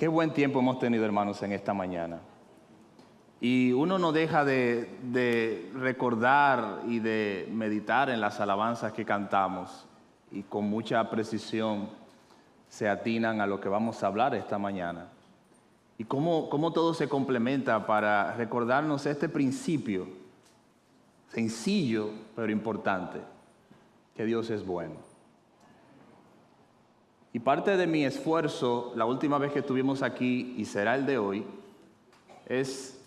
Qué buen tiempo hemos tenido, hermanos, en esta mañana. Y uno no deja de recordar y de meditar en las alabanzas que cantamos y con mucha precisión se atinan a lo que vamos a hablar esta mañana. Y cómo todo se complementa para recordarnos este principio sencillo pero importante, que Dios es bueno. Y parte de mi esfuerzo, la última vez que estuvimos aquí, y será el de hoy, es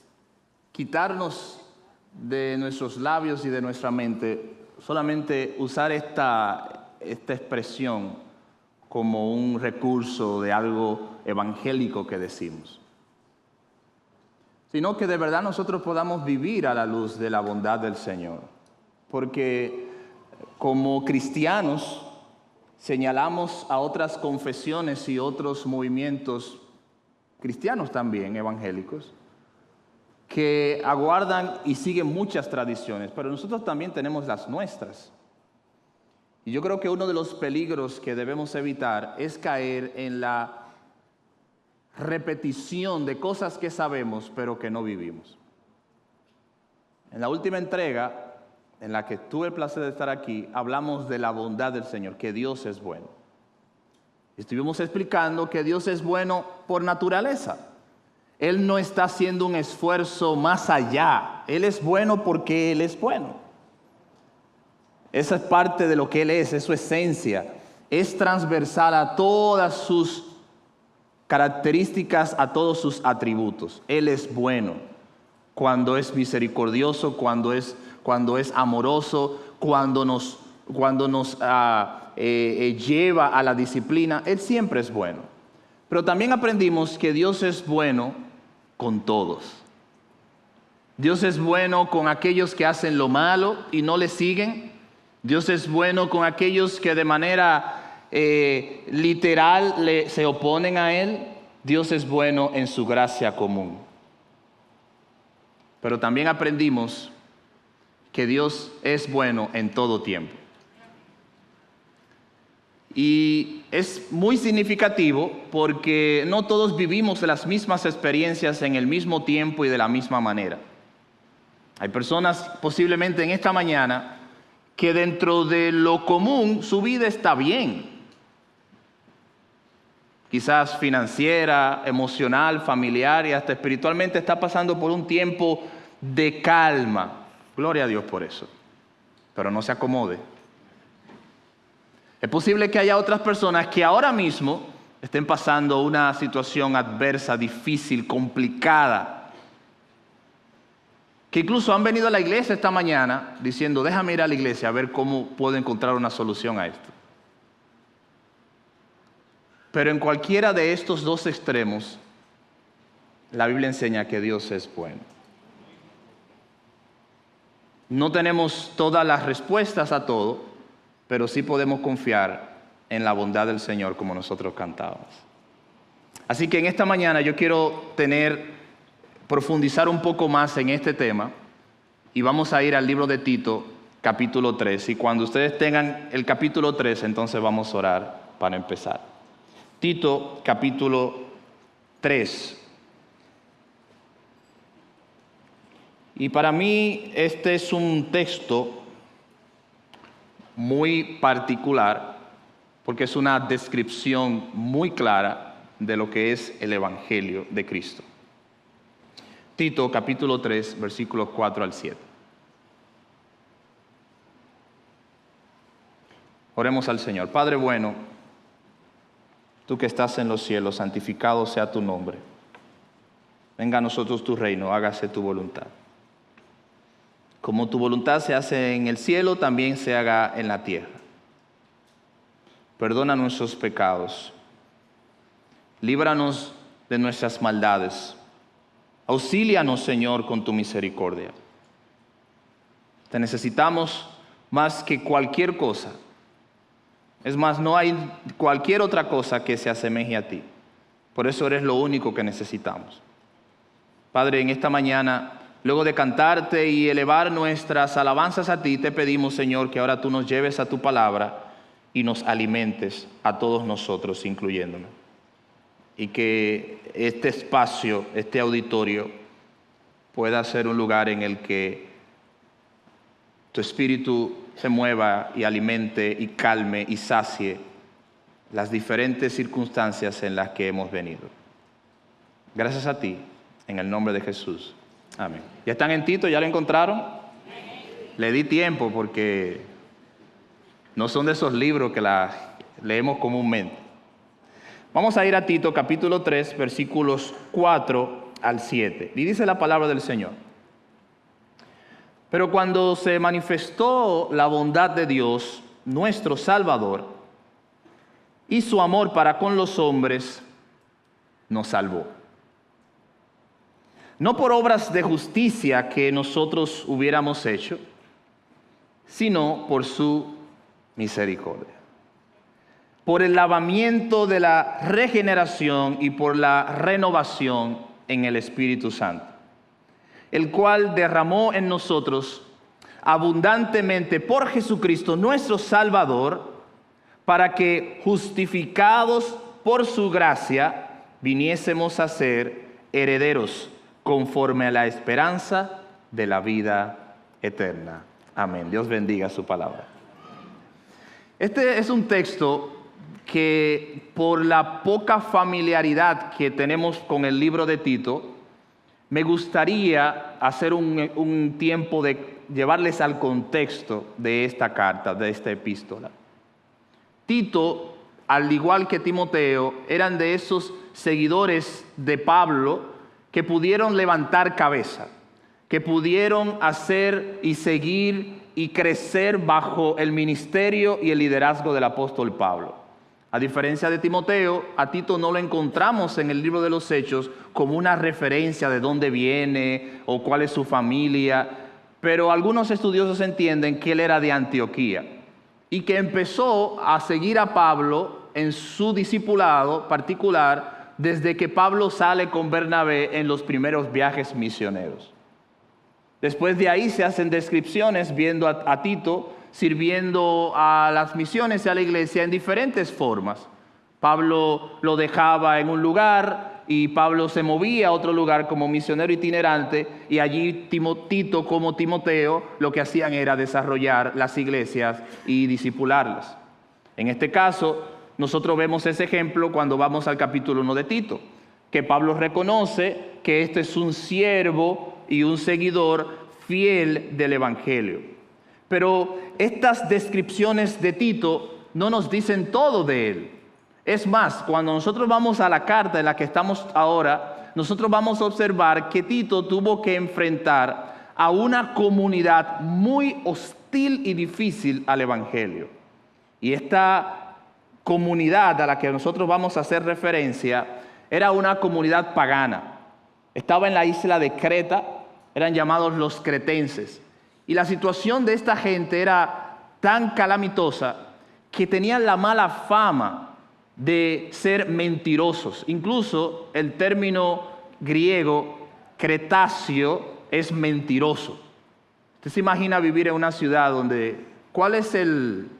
quitarnos de nuestros labios y de nuestra mente solamente usar esta expresión como un recurso de algo evangélico que decimos, sino que de verdad nosotros podamos vivir a la luz de la bondad del Señor. Porque como cristianos señalamos a otras confesiones y otros movimientos cristianos también, evangélicos, que aguardan y siguen muchas tradiciones, pero nosotros también tenemos las nuestras. Y yo creo que uno de los peligros que debemos evitar es caer en la repetición de cosas que sabemos, pero que no vivimos. En la última entrega, en la que tuve el placer de estar aquí, hablamos de la bondad del Señor, que Dios es bueno. Estuvimos explicando que Dios es bueno por naturaleza. Él no está haciendo un esfuerzo más allá. Él es bueno porque Él es bueno. Esa es parte de lo que Él es su esencia. Es transversal a todas sus características, a todos sus atributos. Él es bueno cuando es misericordioso, cuando es amoroso, cuando nos lleva a la disciplina. Él siempre es bueno. Pero también aprendimos que Dios es bueno con todos. Dios es bueno con aquellos que hacen lo malo y no le siguen. Dios es bueno con aquellos que de manera literal se oponen a Él. Dios es bueno en su gracia común. Pero también aprendimos que Dios es bueno en todo tiempo. Y es muy significativo porque no todos vivimos las mismas experiencias en el mismo tiempo y de la misma manera. Hay personas posiblemente en esta mañana que dentro de lo común su vida está bien. Quizás financiera, emocional, familiar y hasta espiritualmente está pasando por un tiempo de calma. Gloria a Dios por eso. Pero no se acomode. Es posible que haya otras personas que ahora mismo estén pasando una situación adversa, difícil, complicada. Que incluso han venido a la iglesia esta mañana diciendo, déjame ir a la iglesia a ver cómo puedo encontrar una solución a esto. Pero en cualquiera de estos dos extremos, la Biblia enseña que Dios es bueno. No tenemos todas las respuestas a todo, pero sí podemos confiar en la bondad del Señor como nosotros cantábamos. Así que en esta mañana yo quiero profundizar un poco más en este tema y vamos a ir al libro de Tito, capítulo 3. Y cuando ustedes tengan el capítulo 3, entonces vamos a orar para empezar. Tito, capítulo 3. Y para mí este es un texto muy particular porque es una descripción muy clara de lo que es el Evangelio de Cristo. Tito capítulo 3, versículos 4 al 7. Oremos al Señor. Padre bueno, tú que estás en los cielos, santificado sea tu nombre. Venga a nosotros tu reino, hágase tu voluntad. Como tu voluntad se hace en el cielo, también se haga en la tierra. Perdona nuestros pecados. Líbranos de nuestras maldades. Auxílianos, Señor, con tu misericordia. Te necesitamos más que cualquier cosa. Es más, no hay cualquier otra cosa que se asemeje a ti. Por eso eres lo único que necesitamos. Padre, en esta mañana, luego de cantarte y elevar nuestras alabanzas a ti, te pedimos, Señor, que ahora tú nos lleves a tu palabra y nos alimentes a todos nosotros, incluyéndonos. y que este espacio, este auditorio, pueda ser un lugar en el que tu espíritu se mueva y alimente y calme y sacie las diferentes circunstancias en las que hemos venido. Gracias a ti, en el nombre de Jesús. Amén. ¿Ya están en Tito? ¿Ya lo encontraron? Le di tiempo porque no son de esos libros que leemos comúnmente. Vamos a ir a Tito capítulo 3, versículos 4 al 7. Y dice la palabra del Señor: pero cuando se manifestó la bondad de Dios, nuestro Salvador, y su amor para con los hombres, nos salvó. No por obras de justicia que nosotros hubiéramos hecho, sino por su misericordia, por el lavamiento de la regeneración y por la renovación en el Espíritu Santo, el cual derramó en nosotros abundantemente por Jesucristo nuestro Salvador, para que, justificados por su gracia, viniésemos a ser herederos conforme a la esperanza de la vida eterna. Amén. Dios bendiga su palabra. Este es un texto que, por la poca familiaridad que tenemos con el libro de Tito, me gustaría hacer un tiempo de llevarles al contexto de esta carta, de esta epístola. Tito, al igual que Timoteo, eran de esos seguidores de Pablo que pudieron levantar cabeza, que pudieron hacer y seguir y crecer bajo el ministerio y el liderazgo del apóstol Pablo. A diferencia de Timoteo, a Tito no lo encontramos en el libro de los Hechos como una referencia de dónde viene o cuál es su familia, pero algunos estudiosos entienden que él era de Antioquía y que empezó a seguir a Pablo en su discipulado particular desde que Pablo sale con Bernabé en los primeros viajes misioneros. Después de ahí se hacen descripciones viendo a Tito sirviendo a las misiones y a la iglesia en diferentes formas. Pablo lo dejaba en un lugar y Pablo se movía a otro lugar como misionero itinerante, y allí Tito como Timoteo lo que hacían era desarrollar las iglesias y discipularlas. En este caso, nosotros vemos ese ejemplo cuando vamos al capítulo 1 de Tito, que Pablo reconoce que este es un siervo y un seguidor fiel del Evangelio. Pero estas descripciones de Tito no nos dicen todo de él. Es más, cuando nosotros vamos a la carta en la que estamos ahora, nosotros vamos a observar que Tito tuvo que enfrentar a una comunidad muy hostil y difícil al Evangelio. Y esta comunidad a la que nosotros vamos a hacer referencia era una comunidad pagana. Estaba en la isla de Creta, eran llamados los cretenses. Y la situación de esta gente era tan calamitosa que tenían la mala fama de ser mentirosos. Incluso el término griego cretáceo es mentiroso. Usted se imagina vivir en una ciudad donde, ¿cuál es el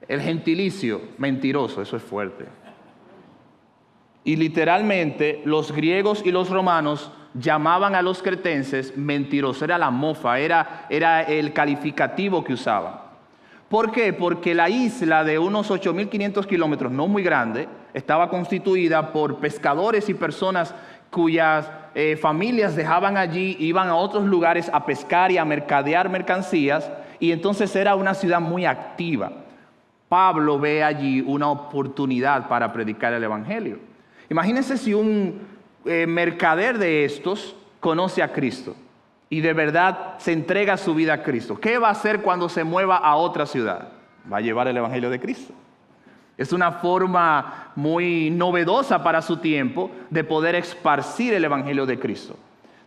gentilicio? Mentiroso, eso es fuerte. Y literalmente los griegos y los romanos llamaban a los cretenses mentirosos. Era la mofa, era el calificativo que usaban. ¿Por qué? Porque la isla de unos 8.500 kilómetros, no muy grande, estaba constituida por pescadores y personas cuyas familias dejaban allí, iban a otros lugares a pescar y a mercadear mercancías, y entonces era una ciudad muy activa. Pablo ve allí una oportunidad para predicar el Evangelio. Imagínense si un mercader de estos conoce a Cristo y de verdad se entrega su vida a Cristo. ¿Qué va a hacer cuando se mueva a otra ciudad? Va a llevar el Evangelio de Cristo. Es una forma muy novedosa para su tiempo de poder esparcir el Evangelio de Cristo.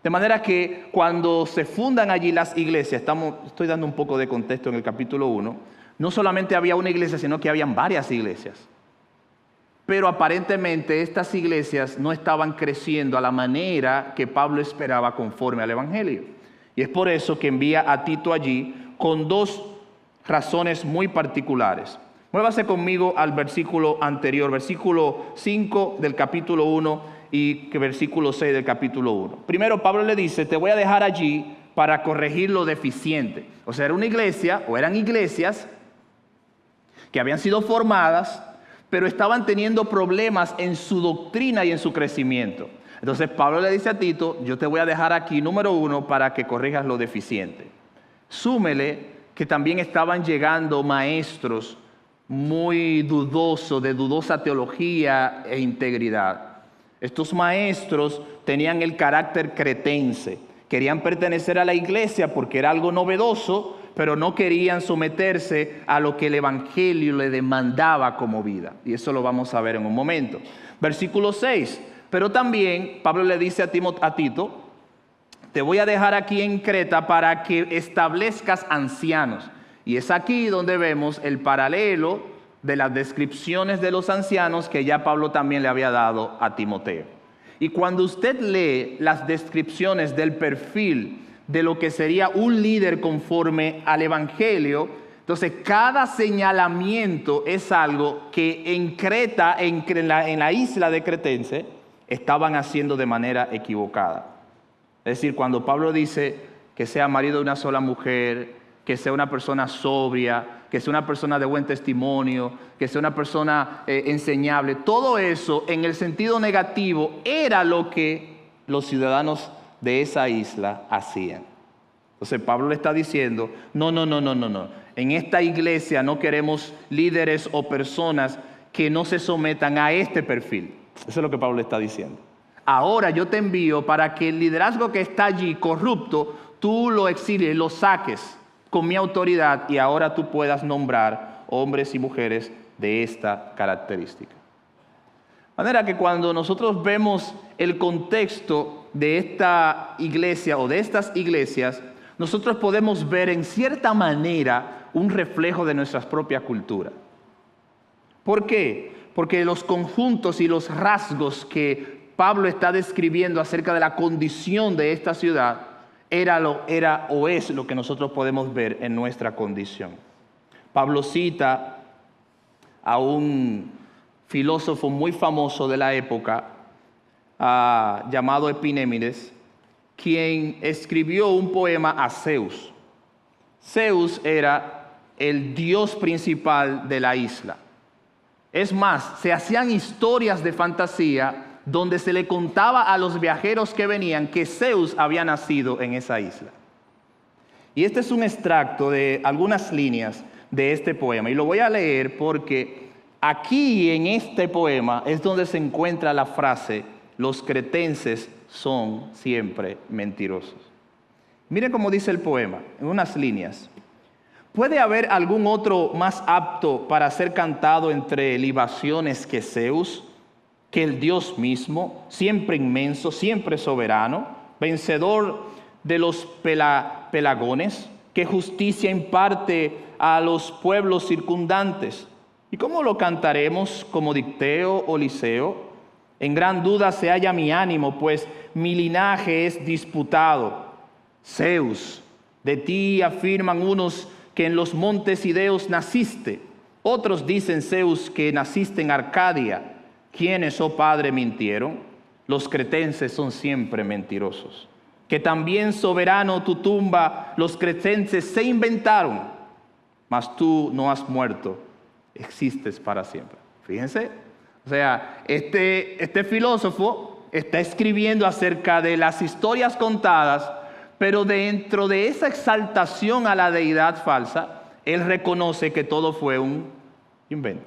De manera que cuando se fundan allí las iglesias, estoy dando un poco de contexto en el capítulo 1, no solamente había una iglesia, sino que habían varias iglesias. Pero aparentemente estas iglesias no estaban creciendo a la manera que Pablo esperaba conforme al Evangelio. Y es por eso que envía a Tito allí con dos razones muy particulares. Muévase conmigo al versículo anterior, versículo 5 del capítulo 1 y versículo 6 del capítulo 1. Primero Pablo le dice, te voy a dejar allí para corregir lo deficiente. O sea, era una iglesia, o eran iglesias que habían sido formadas, pero estaban teniendo problemas en su doctrina y en su crecimiento. Entonces Pablo le dice a Tito, yo te voy a dejar aquí, número 1, para que corrijas lo deficiente. Súmele que también estaban llegando maestros muy dudosos, de dudosa teología e integridad. Estos maestros tenían el carácter cretense, querían pertenecer a la iglesia porque era algo novedoso, pero no querían someterse a lo que el evangelio le demandaba como vida. Y eso lo vamos a ver en un momento. Versículo 6. Pero también Pablo le dice a Tito, te voy a dejar aquí en Creta para que establezcas ancianos. Y es aquí donde vemos el paralelo de las descripciones de los ancianos que ya Pablo también le había dado a Timoteo. Y cuando usted lee las descripciones del perfil de lo que sería un líder conforme al evangelio, entonces cada señalamiento es algo que en Creta, en la isla de Cretense, estaban haciendo de manera equivocada. Es decir, cuando Pablo dice que sea marido de una sola mujer, que sea una persona sobria, que sea una persona de buen testimonio, que sea una persona enseñable, todo eso en el sentido negativo era lo que los ciudadanos de esa isla hacían. Entonces Pablo le está diciendo, no. En esta iglesia no queremos líderes o personas que no se sometan a este perfil. Eso es lo que Pablo le está diciendo. Ahora yo te envío para que el liderazgo que está allí corrupto, tú lo exilies, lo saques con mi autoridad y ahora tú puedas nombrar hombres y mujeres de esta característica. De manera que cuando nosotros vemos el contexto de esta iglesia o de estas iglesias, nosotros podemos ver en cierta manera un reflejo de nuestra propia cultura. ¿Por qué? Porque los conjuntos y los rasgos que Pablo está describiendo acerca de la condición de esta ciudad era o es lo que nosotros podemos ver en nuestra condición. Pablo cita a un filósofo muy famoso de la época llamado Epiménides, quien escribió un poema a Zeus. Zeus era el dios principal de la isla. Es más, se hacían historias de fantasía donde se le contaba a los viajeros que venían que Zeus había nacido en esa isla. Y este es un extracto de algunas líneas de este poema. Y lo voy a leer porque aquí en este poema es donde se encuentra la frase, los cretenses son siempre mentirosos. Miren cómo dice el poema, en unas líneas. ¿Puede haber algún otro más apto para ser cantado entre libaciones que Zeus, que el Dios mismo, siempre inmenso, siempre soberano, vencedor de los pelagones, que justicia imparte a los pueblos circundantes? ¿Y cómo lo cantaremos, como Dicteo o Liceo? En gran duda se halla mi ánimo, pues mi linaje es disputado. Zeus, de ti afirman unos que en los montes Ideos naciste. Otros dicen, Zeus, que naciste en Arcadia. ¿Quiénes, oh Padre, mintieron? Los cretenses son siempre mentirosos. Que también, soberano, tu tumba los cretenses se inventaron. Mas tú no has muerto, existes para siempre. Fíjense, o sea, este filósofo está escribiendo acerca de las historias contadas, pero dentro de esa exaltación a la deidad falsa, él reconoce que todo fue un invento.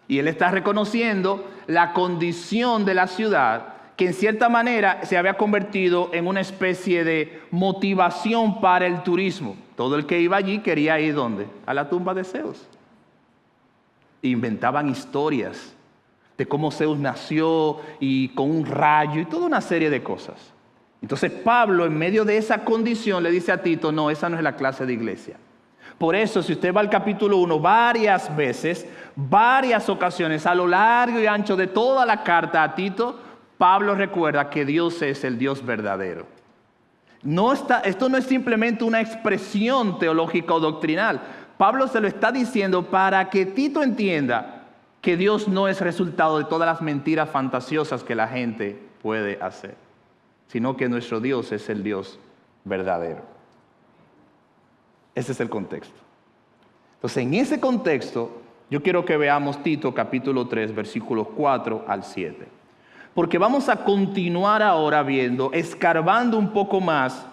Y él está reconociendo la condición de la ciudad, que en cierta manera se había convertido en una especie de motivación para el turismo. Todo el que iba allí quería ir, ¿dónde? A la tumba de Zeus. Inventaban historias de cómo Zeus nació y con un rayo y toda una serie de cosas. Entonces Pablo, en medio de esa condición, le dice a Tito, no, esa no es la clase de iglesia. Por eso, si usted va al capítulo 1 varias veces, varias ocasiones, a lo largo y ancho de toda la carta a Tito, Pablo recuerda que Dios es el Dios verdadero. Esto no es simplemente una expresión teológica o doctrinal. Pablo se lo está diciendo para que Tito entienda que Dios no es resultado de todas las mentiras fantasiosas que la gente puede hacer, sino que nuestro Dios es el Dios verdadero. Ese es el contexto. Entonces, en ese contexto, yo quiero que veamos Tito capítulo 3, versículos 4 al 7. Porque vamos a continuar ahora viendo, escarbando un poco más,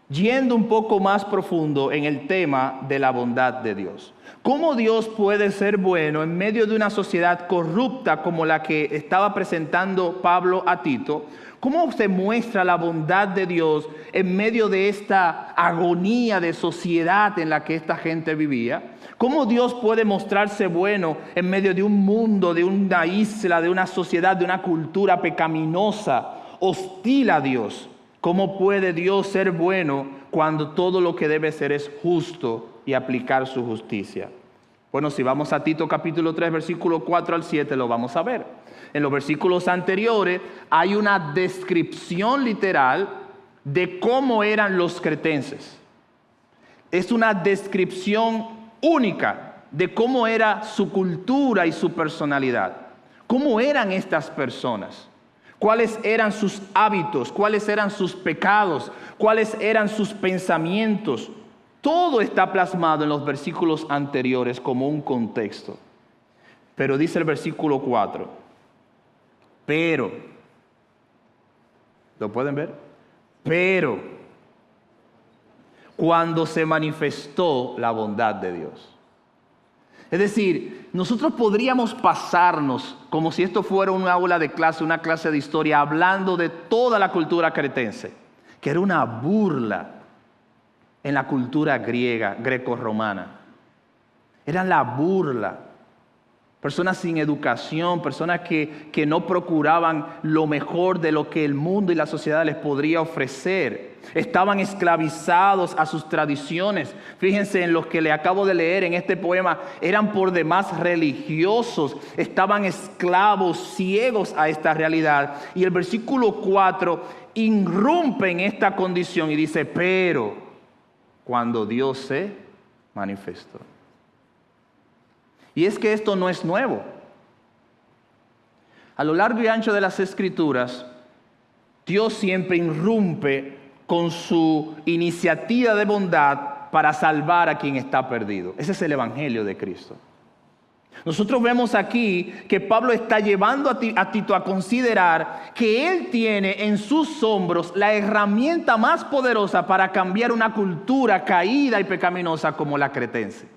yendo un poco más profundo en el tema de la bondad de Dios. ¿Cómo Dios puede ser bueno en medio de una sociedad corrupta como la que estaba presentando Pablo a Tito? ¿Cómo se muestra la bondad de Dios en medio de esta agonía de sociedad en la que esta gente vivía? ¿Cómo Dios puede mostrarse bueno en medio de un mundo, de una isla, de una sociedad, de una cultura pecaminosa, hostil a Dios? ¿Cómo puede Dios ser bueno cuando todo lo que debe ser es justo y aplicar su justicia? Bueno, si vamos a Tito capítulo 3, versículo 4 al 7, lo vamos a ver. En los versículos anteriores hay una descripción literal de cómo eran los cretenses. Es una descripción única de cómo era su cultura y su personalidad. ¿Cómo eran estas personas? ¿Cuáles eran sus hábitos? ¿Cuáles eran sus pecados? ¿Cuáles eran sus pensamientos? Todo está plasmado en los versículos anteriores como un contexto. Pero dice el versículo 4, pero, ¿lo pueden ver? Pero, cuando se manifestó la bondad de Dios. Es decir, nosotros podríamos pasarnos como si esto fuera una aula de clase, una clase de historia, hablando de toda la cultura cretense, que era una burla en la cultura griega, greco-romana. Eran la burla. Personas sin educación, personas que no procuraban lo mejor de lo que el mundo y la sociedad les podría ofrecer. Estaban esclavizados a sus tradiciones. Fíjense en los que le acabo de leer en este poema, eran por demás religiosos, estaban esclavos, ciegos a esta realidad. Y el versículo 4 irrumpe en esta condición y dice, pero cuando Dios se manifestó. Y es que esto no es nuevo. A lo largo y ancho de las Escrituras, Dios siempre irrumpe con su iniciativa de bondad para salvar a quien está perdido. Ese es el Evangelio de Cristo. Nosotros vemos aquí que Pablo está llevando a Tito a considerar que él tiene en sus hombros la herramienta más poderosa para cambiar una cultura caída y pecaminosa como la cretense.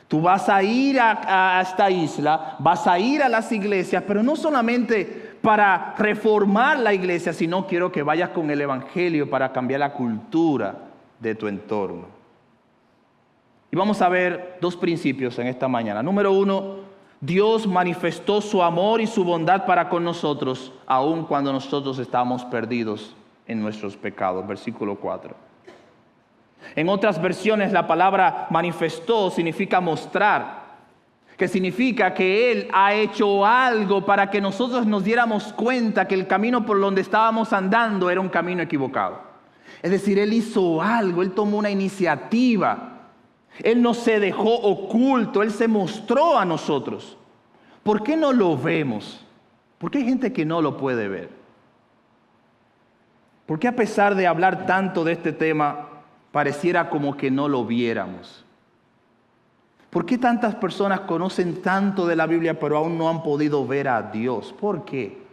Tú vas a ir a esta isla, vas a ir a las iglesias, pero no solamente para reformar la iglesia, sino quiero que vayas con el Evangelio para cambiar la cultura de tu entorno. Y vamos a ver dos principios en esta mañana. Número 1, Dios manifestó su amor y su bondad para con nosotros, aun cuando nosotros estábamos perdidos en nuestros pecados. Versículo 4. En otras versiones la palabra manifestó significa mostrar, que significa que Él ha hecho algo para que nosotros nos diéramos cuenta que el camino por donde estábamos andando era un camino equivocado. Es decir, Él hizo algo, Él tomó una iniciativa, Él no se dejó oculto, Él se mostró a nosotros. ¿Por qué no lo vemos? ¿Por qué hay gente que no lo puede ver? ¿Por qué a pesar de hablar tanto de este tema, pareciera como que no lo viéramos? ¿Por qué tantas personas conocen tanto de la Biblia pero aún no han podido ver a Dios? ¿Por qué?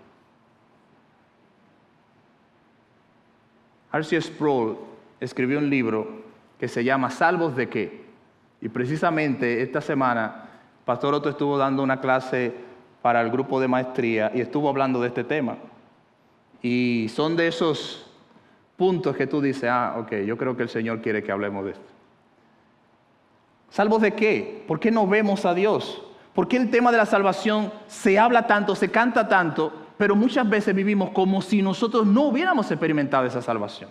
R.C. Sproul escribió un libro que se llama ¿Salvos de qué? Y precisamente esta semana Pastor Otto estuvo dando una clase para el grupo de maestría y estuvo hablando de este tema. Y son de esos puntos que tú dices, ok, yo creo que el Señor quiere que hablemos de esto. ¿Salvos de qué? ¿Por qué no vemos a Dios? ¿Por qué el tema de la salvación se habla tanto, se canta tanto, pero muchas veces vivimos como si nosotros no hubiéramos experimentado esa salvación?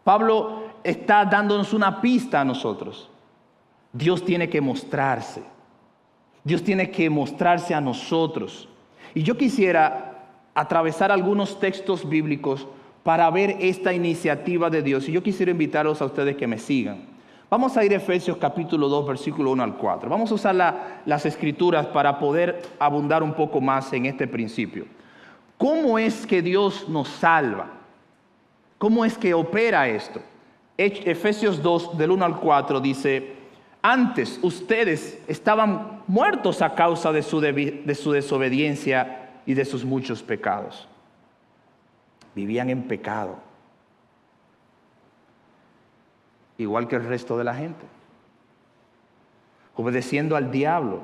Pablo está dándonos una pista a nosotros. Dios tiene que mostrarse. Dios tiene que mostrarse a nosotros. Y yo quisiera atravesar algunos textos bíblicos para ver esta iniciativa de Dios. Y yo quisiera invitarlos a ustedes que me sigan. Vamos a ir a Efesios capítulo 2, versículo 1 al 4. Vamos a usar las escrituras para poder abundar un poco más en este principio. ¿Cómo es que Dios nos salva? ¿Cómo es que opera esto? Efesios 2, del 1 al 4 dice: antes ustedes estaban muertos a causa de su desobediencia y de sus muchos pecados. Vivían en pecado, igual que el resto de la gente, obedeciendo al diablo,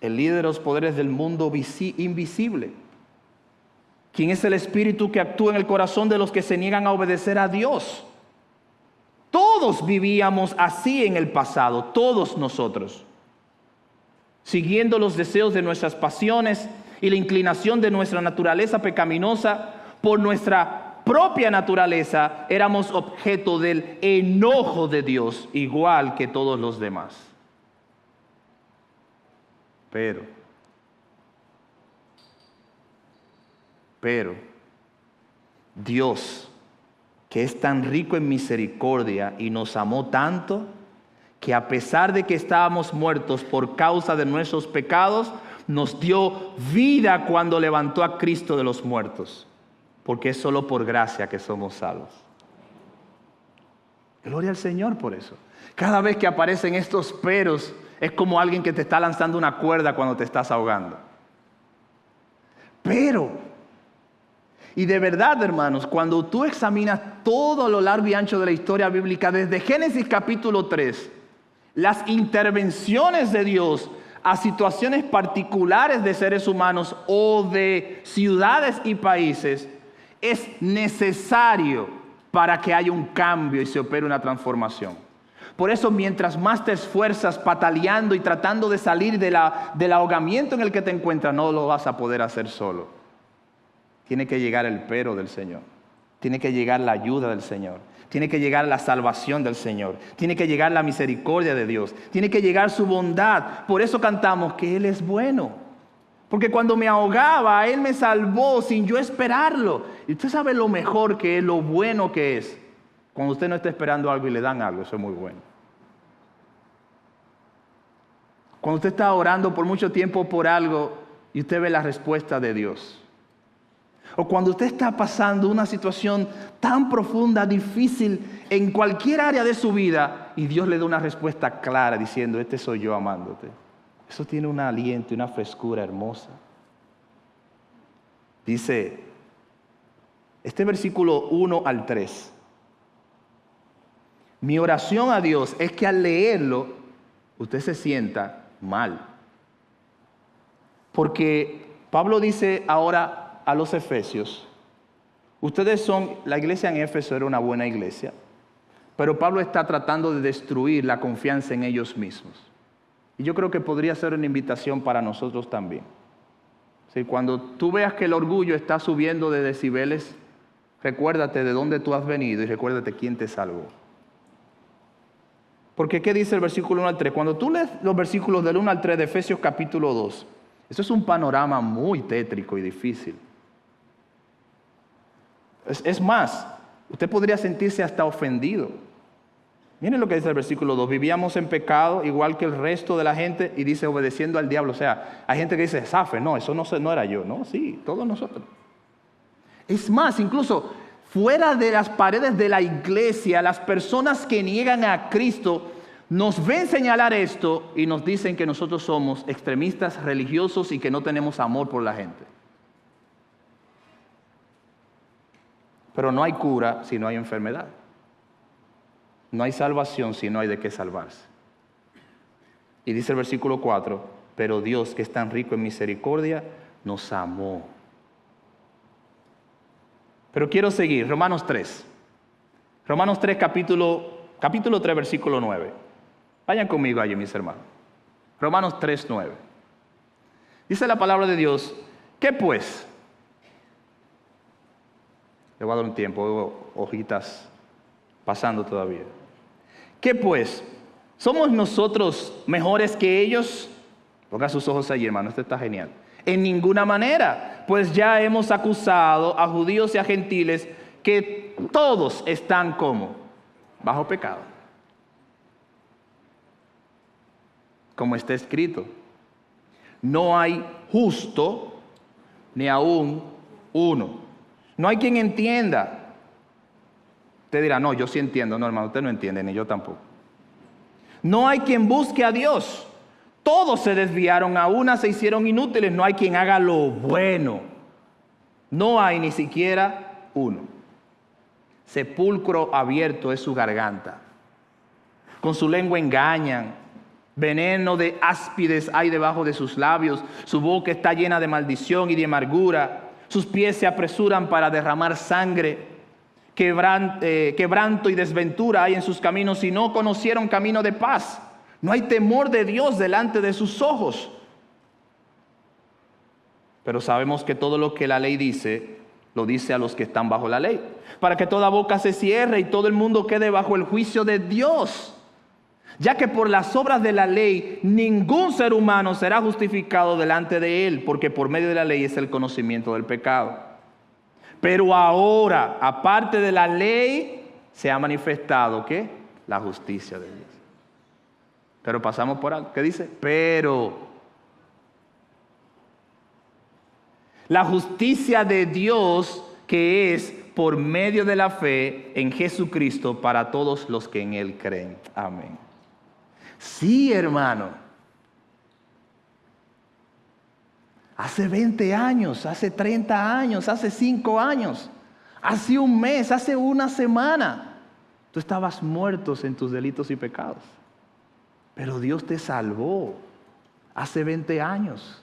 el líder de los poderes del mundo invisible, quien es el espíritu que actúa en el corazón de los que se niegan a obedecer a Dios. Todos vivíamos así en el pasado, todos nosotros, siguiendo los deseos de nuestras pasiones y la inclinación de nuestra naturaleza pecaminosa. Por nuestra propia naturaleza éramos objeto del enojo de Dios, igual que todos los demás. Pero, Dios, que es tan rico en misericordia y nos amó tanto, que a pesar de que estábamos muertos por causa de nuestros pecados, nos dio vida cuando levantó a Cristo de los muertos, porque es solo por gracia que somos salvos. Gloria al Señor por eso. Cada vez que aparecen estos peros, es como alguien que te está lanzando una cuerda cuando te estás ahogando. Y de verdad, hermanos, cuando tú examinas todo a lo largo y ancho de la historia bíblica, desde Génesis capítulo 3, las intervenciones de Dios a situaciones particulares de seres humanos o de ciudades y países, es necesario para que haya un cambio y se opere una transformación. Por eso, mientras más te esfuerzas pataleando y tratando de salir del ahogamiento en el que te encuentras, no lo vas a poder hacer solo. Tiene que llegar el pero del Señor. Tiene que llegar la ayuda del Señor. Tiene que llegar la salvación del Señor. Tiene que llegar la misericordia de Dios. Tiene que llegar su bondad. Por eso cantamos que Él es bueno. Porque cuando me ahogaba, Él me salvó sin yo esperarlo. Y usted sabe lo mejor que es, lo bueno que es. Cuando usted no está esperando algo y le dan algo, eso es muy bueno. Cuando usted está orando por mucho tiempo por algo y usted ve la respuesta de Dios. O cuando usted está pasando una situación tan profunda, difícil en cualquier área de su vida y Dios le da una respuesta clara diciendo: este soy yo amándote. Eso tiene un aliento y una frescura hermosa. Dice este versículo 1 al 3. Mi oración a Dios es que al leerlo usted se sienta mal. Porque Pablo dice ahora a los efesios: la iglesia en Éfeso era una buena iglesia, pero Pablo está tratando de destruir la confianza en ellos mismos. Y yo creo que podría ser una invitación para nosotros también. ¿Sí? Cuando tú veas que el orgullo está subiendo de decibeles, recuérdate de dónde tú has venido y recuérdate quién te salvó. Porque ¿qué dice el versículo 1 al 3? Cuando tú lees los versículos del 1 al 3 de Efesios capítulo 2, eso es un panorama muy tétrico y difícil. Es más, usted podría sentirse hasta ofendido. Miren lo que dice el versículo 2. Vivíamos en pecado igual que el resto de la gente, y dice obedeciendo al diablo. O sea, hay gente que dice: Zafe, no, eso no era yo. No, sí, todos nosotros. Es más, incluso fuera de las paredes de la iglesia, las personas que niegan a Cristo nos ven señalar esto y nos dicen que nosotros somos extremistas religiosos y que no tenemos amor por la gente. Pero no hay cura si no hay enfermedad. No hay salvación si no hay de qué salvarse. Y dice el versículo 4: pero Dios, que es tan rico en misericordia, nos amó. Pero quiero seguir, Romanos 3. Romanos 3, capítulo 3, versículo 9. Vayan conmigo allí, mis hermanos. Romanos 3, 9. Dice la palabra de Dios: ¿qué pues? Le voy a dar un tiempo, veo hojitas pasando todavía. ¿Qué pues? ¿Somos nosotros mejores que ellos? Ponga sus ojos allí, hermano, esto está genial. En ninguna manera, pues ya hemos acusado a judíos y a gentiles que todos están como bajo pecado. como está escrito. No hay justo ni aún uno. No hay quien entienda. Usted dirá, no, yo sí entiendo. No, hermano, usted no entiende, ni yo tampoco. No hay quien busque a Dios. Todos se desviaron, a una se hicieron inútiles. No hay quien haga lo bueno. No hay ni siquiera uno. Sepulcro abierto es su garganta. Con su lengua engañan. Veneno de áspides hay debajo de sus labios. Su boca está llena de maldición y de amargura. Sus pies se apresuran para derramar sangre. Quebranto y desventura hay en sus caminos y no conocieron camino de paz. No hay temor de Dios delante de sus ojos. Pero sabemos que todo lo que la ley dice, lo dice a los que están bajo la ley, para que toda boca se cierre y todo el mundo quede bajo el juicio de Dios. Ya que por las obras de la ley ningún ser humano será justificado delante de él, porque por medio de la ley es el conocimiento del pecado. Pero ahora, aparte de la ley, se ha manifestado ¿qué? La justicia de Dios. Pero pasamos por algo. ¿Qué dice? Pero la justicia de Dios que es por medio de la fe en Jesucristo para todos los que en Él creen. Amén. Sí, hermano. Hace 20 años, hace 30 años, hace 5 años, hace un mes, hace una semana, tú estabas muerto en tus delitos y pecados. Pero Dios te salvó hace 20 años.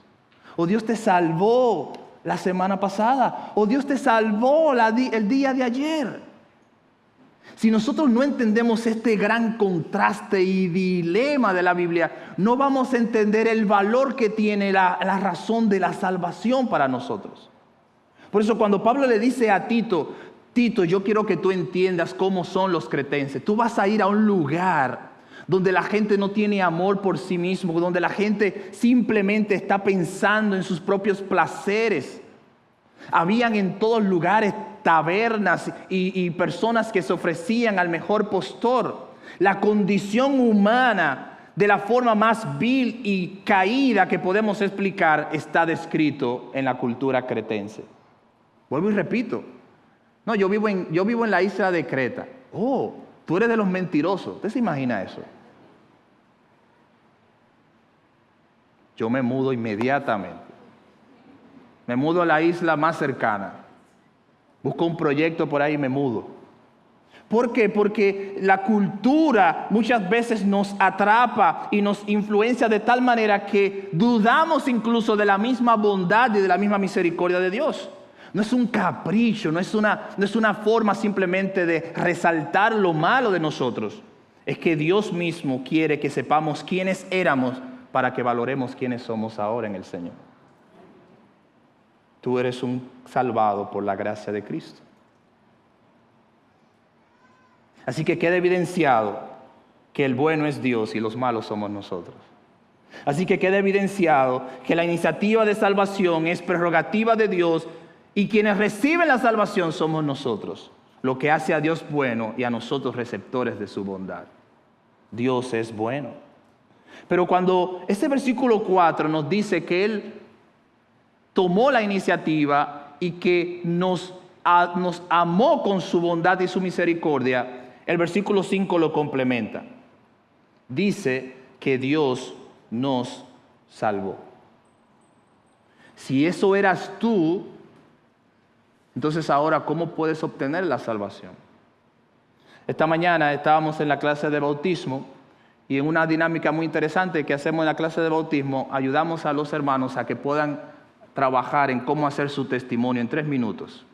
O Dios te salvó la semana pasada. O Dios te salvó el día de ayer. Si nosotros no entendemos este gran contraste y dilema de la Biblia, no vamos a entender el valor que tiene la razón de la salvación para nosotros. Por eso cuando Pablo le dice a Tito, Tito, yo quiero que tú entiendas cómo son los cretenses. Tú vas a ir a un lugar donde la gente no tiene amor por sí mismo, donde la gente simplemente está pensando en sus propios placeres. Habían en todos lugares tabernas y personas que se ofrecían al mejor postor. La condición humana, de la forma más vil y caída que podemos explicar, está descrito en la cultura cretense. Vuelvo y repito. No, yo vivo en la isla de Creta. Oh, tú eres de los mentirosos. ¿Usted se imagina eso? Yo me mudo inmediatamente. Me mudo a la isla más cercana. Busco un proyecto por ahí y me mudo. ¿Por qué? Porque la cultura muchas veces nos atrapa y nos influencia de tal manera que dudamos incluso de la misma bondad y de la misma misericordia de Dios. No es un capricho, no es una forma simplemente de resaltar lo malo de nosotros. Es que Dios mismo quiere que sepamos quiénes éramos para que valoremos quiénes somos ahora en el Señor. Tú eres un salvado por la gracia de Cristo. Así que queda evidenciado que el bueno es Dios y los malos somos nosotros. Así que queda evidenciado que la iniciativa de salvación es prerrogativa de Dios y quienes reciben la salvación somos nosotros, lo que hace a Dios bueno y a nosotros receptores de su bondad. Dios es bueno. Pero cuando este versículo 4 nos dice que Él tomó la iniciativa y que nos amó con su bondad y su misericordia, el versículo 5 lo complementa. Dice que Dios nos salvó. Si eso eras tú, entonces ahora, ¿cómo puedes obtener la salvación? Esta mañana estábamos en la clase de bautismo y en una dinámica muy interesante que hacemos en la clase de bautismo, ayudamos a los hermanos a que puedan trabajar en cómo hacer su testimonio en 3 minutos.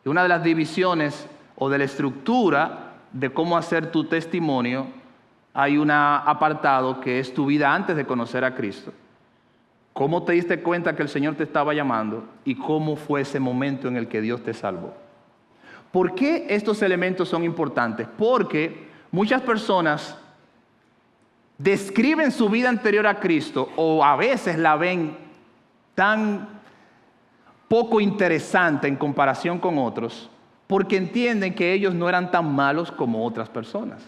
Y una de las divisiones o de la estructura de cómo hacer tu testimonio, hay un apartado que es tu vida antes de conocer a Cristo. ¿Cómo te diste cuenta que el Señor te estaba llamando? ¿Y cómo fue ese momento en el que Dios te salvó? ¿Por qué estos elementos son importantes? Porque muchas personas describen su vida anterior a Cristo o a veces la ven tan poco interesante en comparación con otros porque entienden que ellos no eran tan malos como otras personas.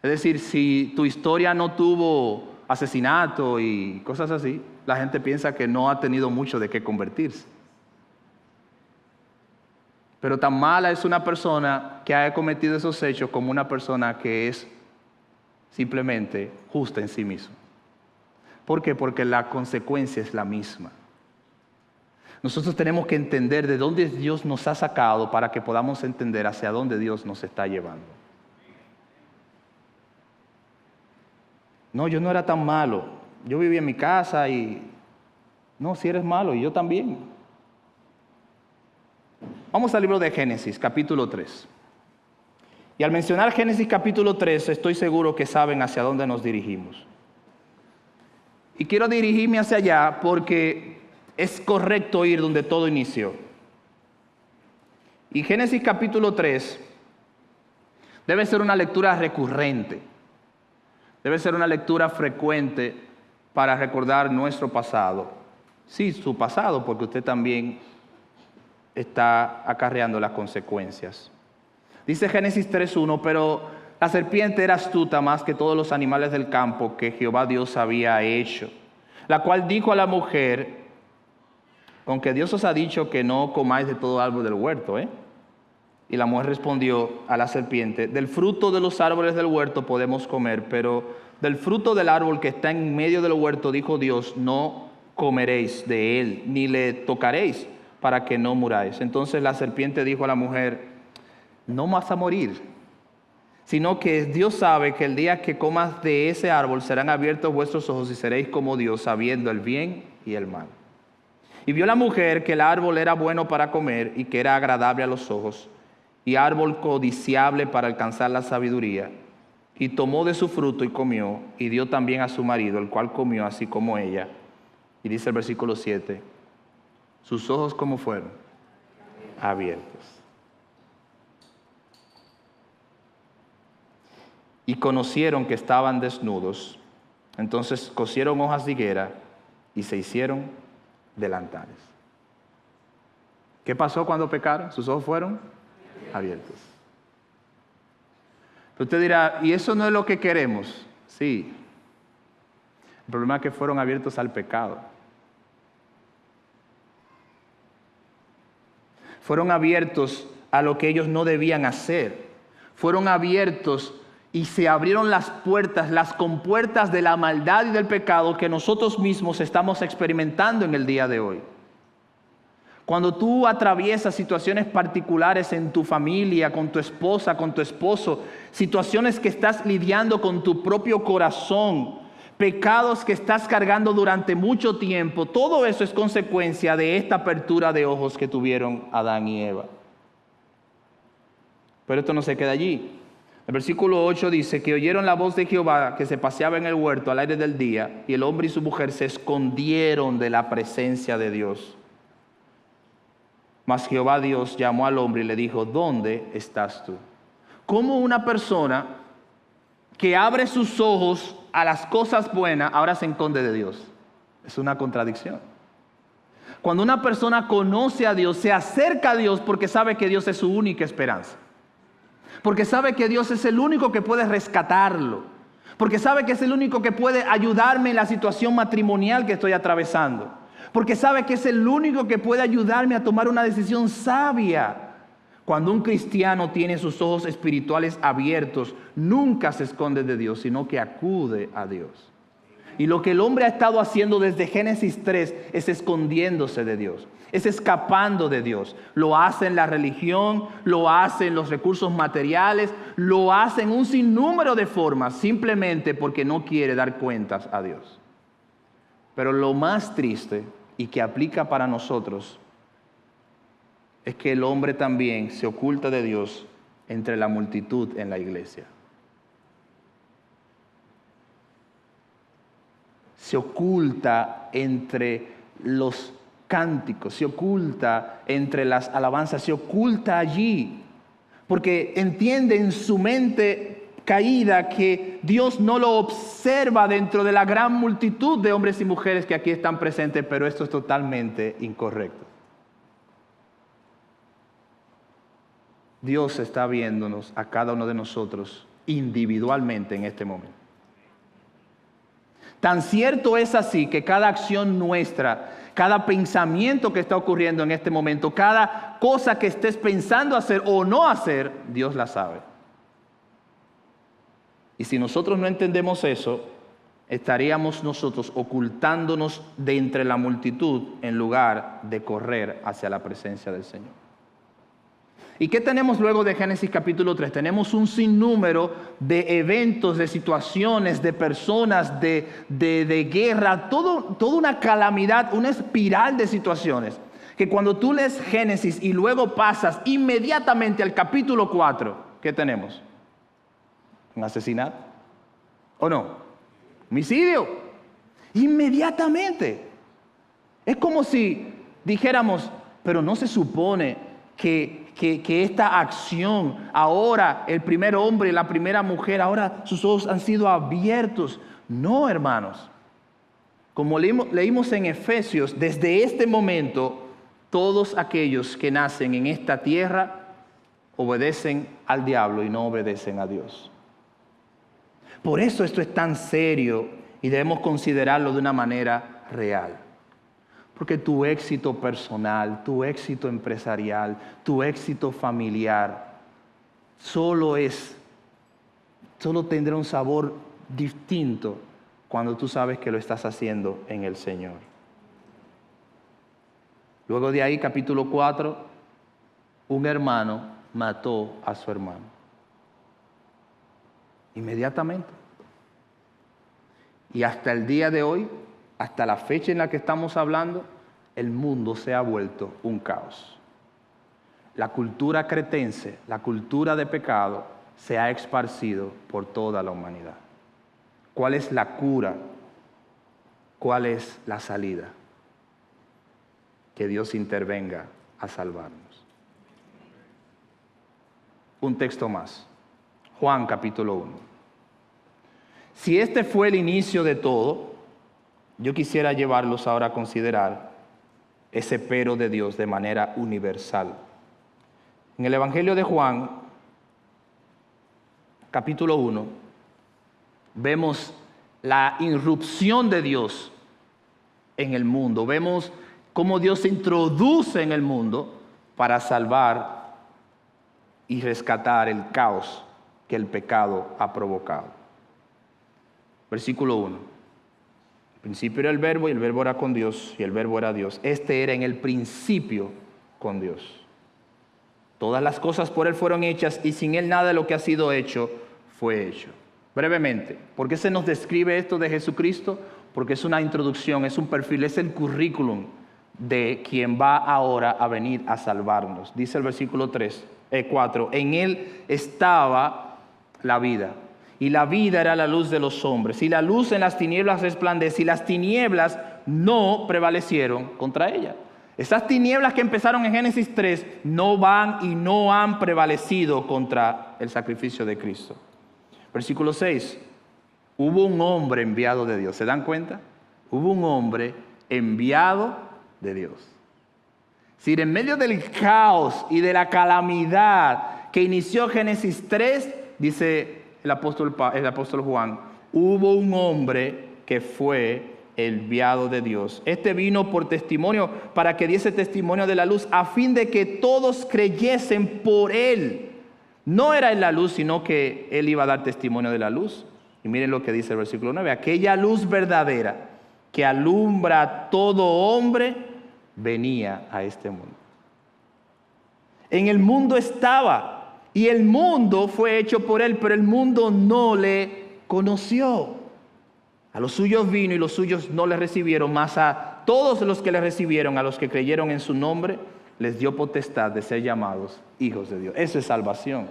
Es decir, si tu historia no tuvo asesinato y cosas así, la gente piensa que no ha tenido mucho de qué convertirse. Pero tan mala es una persona que haya cometido esos hechos como una persona que es simplemente justa en sí misma. ¿Por qué? Porque la consecuencia es la misma. Nosotros tenemos que entender de dónde Dios nos ha sacado para que podamos entender hacia dónde Dios nos está llevando. No, yo no era tan malo. Yo vivía en mi casa y... No, si eres malo, y yo también. Vamos al libro de Génesis, capítulo 3. Y al mencionar Génesis capítulo 3, estoy seguro que saben hacia dónde nos dirigimos. Y quiero dirigirme hacia allá porque es correcto ir donde todo inició. Y Génesis capítulo 3 debe ser una lectura recurrente. Debe ser una lectura frecuente para recordar nuestro pasado. Sí, su pasado, porque usted también está acarreando las consecuencias. Dice Génesis 3:1, pero la serpiente era astuta más que todos los animales del campo que Jehová Dios había hecho, la cual dijo a la mujer, con que Dios os ha dicho que no comáis de todo árbol del huerto, Y la mujer respondió a la serpiente, del fruto de los árboles del huerto podemos comer, pero del fruto del árbol que está en medio del huerto, dijo Dios, no comeréis de él, ni le tocaréis, para que no muráis. Entonces la serpiente dijo a la mujer, no vas a morir, sino que Dios sabe que el día que comas de ese árbol serán abiertos vuestros ojos y seréis como Dios, sabiendo el bien y el mal. Y vio la mujer que el árbol era bueno para comer y que era agradable a los ojos, y árbol codiciable para alcanzar la sabiduría. Y tomó de su fruto y comió, y dio también a su marido, el cual comió así como ella. Y dice el versículo 7, sus ojos ¿cómo fueron? Abiertos. Y conocieron que estaban desnudos. Entonces cosieron hojas de higuera y se hicieron delantales. ¿Qué pasó cuando pecaron? Sus ojos fueron abiertos. Pero usted dirá, ¿y eso no es lo que queremos? Sí. El problema es que fueron abiertos al pecado. Fueron abiertos a lo que ellos no debían hacer. Fueron abiertos y se abrieron las puertas, las compuertas de la maldad y del pecado que nosotros mismos estamos experimentando en el día de hoy. Cuando tú atraviesas situaciones particulares en tu familia, con tu esposa, con tu esposo, situaciones que estás lidiando con tu propio corazón, pecados que estás cargando durante mucho tiempo, todo eso es consecuencia de esta apertura de ojos que tuvieron Adán y Eva. Pero esto no se queda allí. El versículo 8 dice que oyeron la voz de Jehová que se paseaba en el huerto al aire del día, y el hombre y su mujer se escondieron de la presencia de Dios. Mas Jehová Dios llamó al hombre y le dijo, ¿dónde estás tú? ¿Cómo una persona que abre sus ojos a las cosas buenas ahora se esconde de Dios? Es una contradicción. Cuando una persona conoce a Dios, se acerca a Dios porque sabe que Dios es su única esperanza. Porque sabe que Dios es el único que puede rescatarlo. Porque sabe que es el único que puede ayudarme en la situación matrimonial que estoy atravesando. Porque sabe que es el único que puede ayudarme a tomar una decisión sabia. Cuando un cristiano tiene sus ojos espirituales abiertos, nunca se esconde de Dios, sino que acude a Dios. Y lo que el hombre ha estado haciendo desde Génesis 3 es escondiéndose de Dios, es escapando de Dios. Lo hace en la religión, lo hace en los recursos materiales, lo hace en un sinnúmero de formas, simplemente porque no quiere dar cuentas a Dios. Pero lo más triste y que aplica para nosotros es que el hombre también se oculta de Dios entre la multitud en la iglesia. Se oculta entre los cánticos, se oculta entre las alabanzas, se oculta allí, porque entiende en su mente caída que Dios no lo observa dentro de la gran multitud de hombres y mujeres que aquí están presentes, pero esto es totalmente incorrecto. Dios está viéndonos a cada uno de nosotros individualmente en este momento. Tan cierto es así que cada acción nuestra, cada pensamiento que está ocurriendo en este momento, cada cosa que estés pensando hacer o no hacer, Dios la sabe. Y si nosotros no entendemos eso, estaríamos nosotros ocultándonos de entre la multitud en lugar de correr hacia la presencia del Señor. ¿Y qué tenemos luego de Génesis capítulo 3? Tenemos un sinnúmero de eventos, de situaciones, de personas, de guerra, toda una calamidad, una espiral de situaciones. Que cuando tú lees Génesis y luego pasas inmediatamente al capítulo 4, ¿qué tenemos? ¿Un asesinato? ¿O no? Homicidio. Inmediatamente. Es como si dijéramos, pero no se supone que esta acción, ahora el primer hombre y la primera mujer, ahora sus ojos han sido abiertos. No, hermanos. Como leímos en Efesios, desde este momento, todos aquellos que nacen en esta tierra obedecen al diablo y no obedecen a Dios. Por eso esto es tan serio y debemos considerarlo de una manera real. Porque tu éxito personal, tu éxito empresarial, tu éxito familiar, solo tendrá un sabor distinto cuando tú sabes que lo estás haciendo en el Señor. Luego de ahí, capítulo 4, un hermano mató a su hermano. Inmediatamente. Y hasta el día de hoy, hasta la fecha en la que estamos hablando, el mundo se ha vuelto un caos. La cultura cretense, la cultura de pecado, se ha esparcido por toda la humanidad. ¿Cuál es la cura? ¿Cuál es la salida? Que Dios intervenga a salvarnos. Un texto más. Juan capítulo 1. Si este fue el inicio de todo, yo quisiera llevarlos ahora a considerar ese pero de Dios de manera universal. En el Evangelio de Juan, capítulo 1, vemos la irrupción de Dios en el mundo. Vemos cómo Dios se introduce en el mundo para salvar y rescatar el caos que el pecado ha provocado. Versículo 1. Al principio era el verbo y el verbo era con Dios y el verbo era Dios. Este era en el principio con Dios. Todas las cosas por Él fueron hechas y sin Él nada de lo que ha sido hecho fue hecho. Brevemente, ¿por qué se nos describe esto de Jesucristo? Porque es una introducción, es un perfil, es el currículum de quien va ahora a venir a salvarnos. Dice el versículo 4, en Él estaba la vida. Y la vida era la luz de los hombres. Y la luz en las tinieblas resplandece. Y las tinieblas no prevalecieron contra ella. Esas tinieblas que empezaron en Génesis 3 no van y no han prevalecido contra el sacrificio de Cristo. Versículo 6. Hubo un hombre enviado de Dios. ¿Se dan cuenta? Hubo un hombre enviado de Dios. Es decir, en medio del caos y de la calamidad que inició Génesis 3, dice el apóstol Juan, hubo un hombre que fue enviado de Dios. Este vino por testimonio, para que diese testimonio de la luz, a fin de que todos creyesen por él. No era en la luz, sino que él iba a dar testimonio de la luz. Y miren lo que dice el versículo 9. Aquella luz verdadera que alumbra a todo hombre venía a este mundo. En el mundo estaba, y el mundo fue hecho por él, pero el mundo no le conoció. A los suyos vino y los suyos no le recibieron, mas a todos los que le recibieron, a los que creyeron en su nombre, les dio potestad de ser llamados hijos de Dios. Eso es salvación.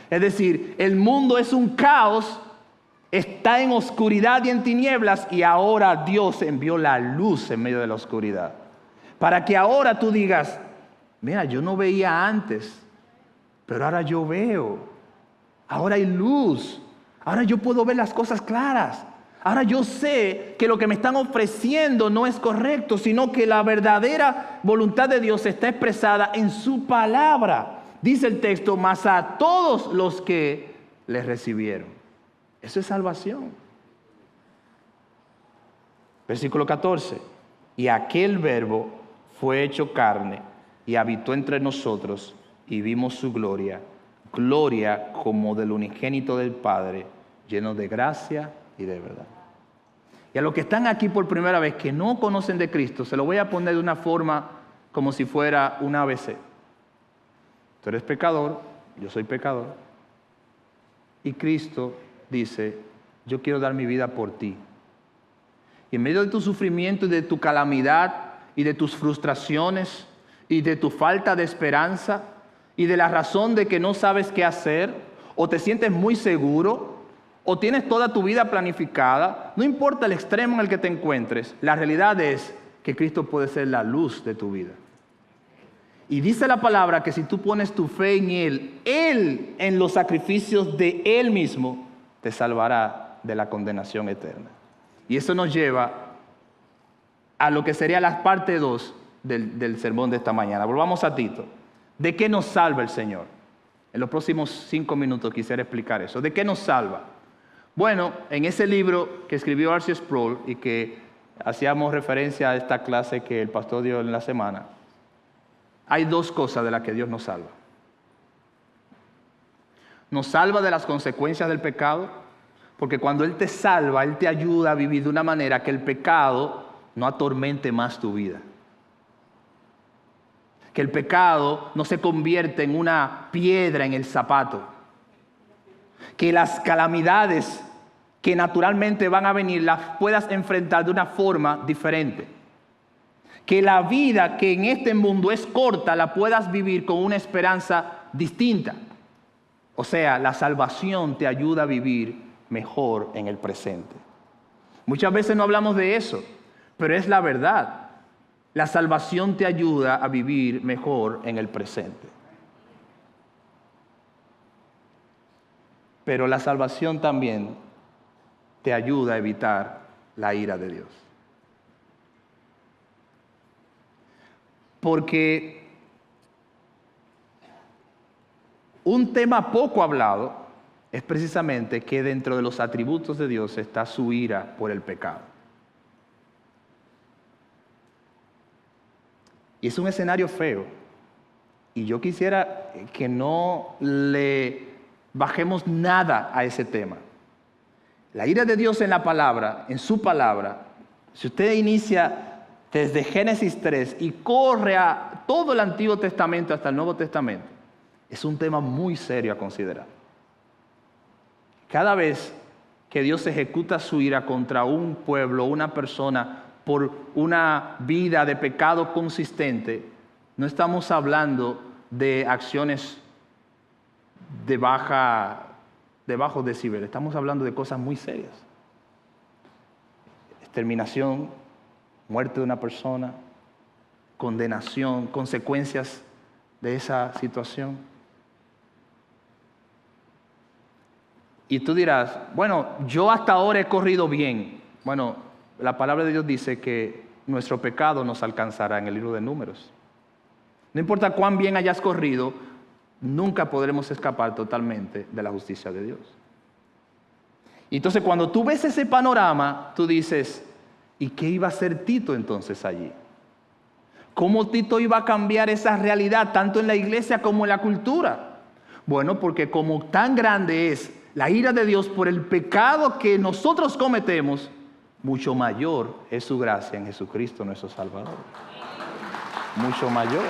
Es decir, el mundo es un caos, está en oscuridad y en tinieblas, y ahora Dios envió la luz en medio de la oscuridad. Para que ahora tú digas, mira, yo no veía antes, pero ahora yo veo. Ahora hay luz. Ahora yo puedo ver las cosas claras. Ahora yo sé que lo que me están ofreciendo no es correcto, sino que la verdadera voluntad de Dios está expresada en su palabra. Dice el texto, mas a todos los que le recibieron. Eso es salvación. Versículo 14. Y aquel verbo fue hecho carne y habitó entre nosotros y vimos su gloria, gloria como del unigénito del Padre, lleno de gracia y de verdad. Y a los que están aquí por primera vez, que no conocen de Cristo, se lo voy a poner de una forma como si fuera un ABC. Tú eres pecador, yo soy pecador, y Cristo dice, yo quiero dar mi vida por ti. Y en medio de tu sufrimiento y de tu calamidad y de tus frustraciones y de tu falta de esperanza y de la razón de que no sabes qué hacer o te sientes muy seguro o tienes toda tu vida planificada, no importa el extremo en el que te encuentres, la realidad es que Cristo puede ser la luz de tu vida. Y dice la palabra que si tú pones tu fe en Él en los sacrificios de Él mismo, te salvará de la condenación eterna. Y eso nos lleva a lo que sería la parte 2 del sermón de esta mañana. Volvamos a Tito. ¿De qué nos salva el Señor? En los próximos 5 minutos quisiera explicar eso. ¿De qué nos salva? Bueno, en ese libro que escribió R.C. Sproul y que hacíamos referencia a esta clase que el pastor dio en la semana, hay 2 cosas de las que Dios nos salva. Nos salva de las consecuencias del pecado, porque cuando Él te salva, Él te ayuda a vivir de una manera que el pecado no atormente más tu vida. Que el pecado no se convierte en una piedra en el zapato. Que las calamidades que naturalmente van a venir las puedas enfrentar de una forma diferente. Que la vida que en este mundo es corta la puedas vivir con una esperanza distinta. O sea, la salvación te ayuda a vivir mejor en el presente. Muchas veces no hablamos de eso, pero es la verdad. La salvación te ayuda a vivir mejor en el presente. Pero la salvación también te ayuda a evitar la ira de Dios. Porque un tema poco hablado es precisamente que dentro de los atributos de Dios está su ira por el pecado. Y es un escenario feo. Y yo quisiera que no le bajemos nada a ese tema. La ira de Dios en la palabra, en su palabra, si usted inicia desde Génesis 3 y corre a todo el Antiguo Testamento hasta el Nuevo Testamento, es un tema muy serio a considerar. Cada vez que Dios ejecuta su ira contra un pueblo, una persona, por una vida de pecado consistente, no estamos hablando de acciones de bajo decibel, estamos hablando de cosas muy serias. Exterminación, muerte de una persona, condenación, consecuencias de esa situación. Y tú dirás, bueno, yo hasta ahora he corrido bien. Bueno, la palabra de Dios dice que nuestro pecado nos alcanzará en el libro de Números. No importa cuán bien hayas corrido, nunca podremos escapar totalmente de la justicia de Dios. Y entonces cuando tú ves ese panorama, tú dices, ¿y qué iba a hacer Tito entonces allí? ¿Cómo Tito iba a cambiar esa realidad tanto en la iglesia como en la cultura? Bueno, porque como tan grande es la ira de Dios por el pecado que nosotros cometemos, mucho mayor es su gracia en Jesucristo nuestro Salvador. Mucho mayor.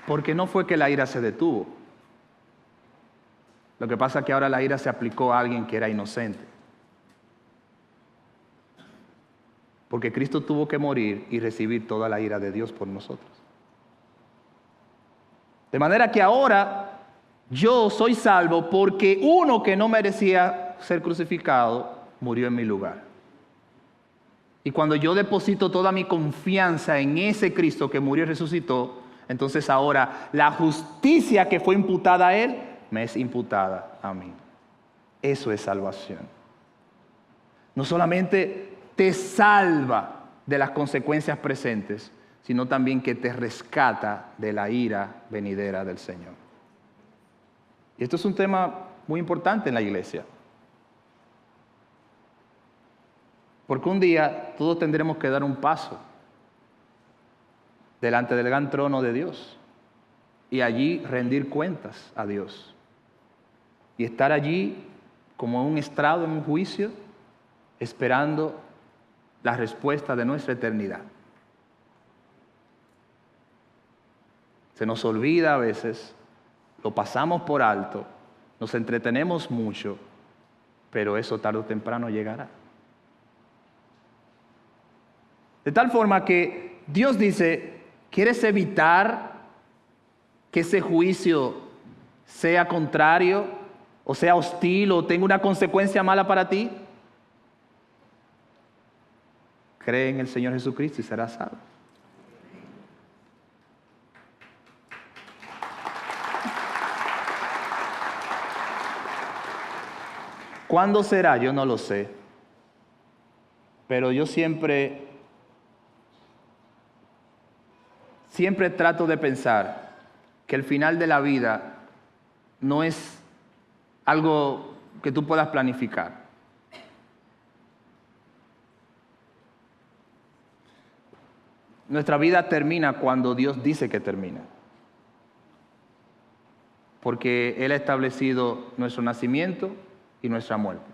Porque no fue que la ira se detuvo. Lo que pasa es que ahora la ira se aplicó a alguien que era inocente. Porque Cristo tuvo que morir y recibir toda la ira de Dios por nosotros. De manera que ahora yo soy salvo porque uno que no merecía ser crucificado murió en mi lugar. Y cuando yo deposito toda mi confianza en ese Cristo que murió y resucitó, entonces ahora la justicia que fue imputada a Él me es imputada a mí. Eso es salvación. No solamente te salva de las consecuencias presentes, sino también que te rescata de la ira venidera del Señor. Y esto es un tema muy importante en la iglesia. Porque un día todos tendremos que dar un paso delante del gran trono de Dios y allí rendir cuentas a Dios. Y estar allí como en un estrado, en un juicio, esperando la respuesta de nuestra eternidad. Se nos olvida a veces, lo pasamos por alto, nos entretenemos mucho, pero eso tarde o temprano llegará. De tal forma que Dios dice, ¿quieres evitar que ese juicio sea contrario o sea hostil o tenga una consecuencia mala para ti? Cree en el Señor Jesucristo y serás salvo. ¿Cuándo será? Yo no lo sé. Pero yo siempre trato de pensar que el final de la vida no es algo que tú puedas planificar. Nuestra vida termina cuando Dios dice que termina. Porque Él ha establecido nuestro nacimiento y nuestra muerte.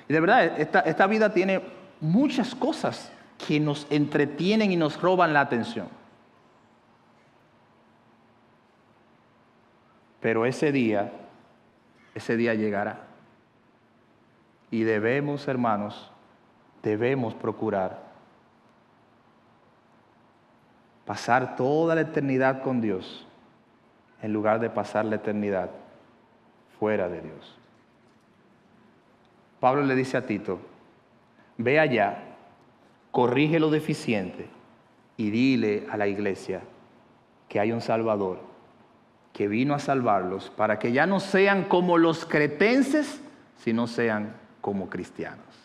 Y de verdad, esta vida tiene muchas cosas que nos entretienen y nos roban la atención. Pero ese día llegará. Y debemos, hermanos, procurar pasar toda la eternidad con Dios en lugar de pasar la eternidad fuera de Dios. Pablo le dice a Tito, ve allá, corrige lo deficiente y dile a la iglesia que hay un Salvador que vino a salvarlos para que ya no sean como los cretenses, sino sean como cristianos.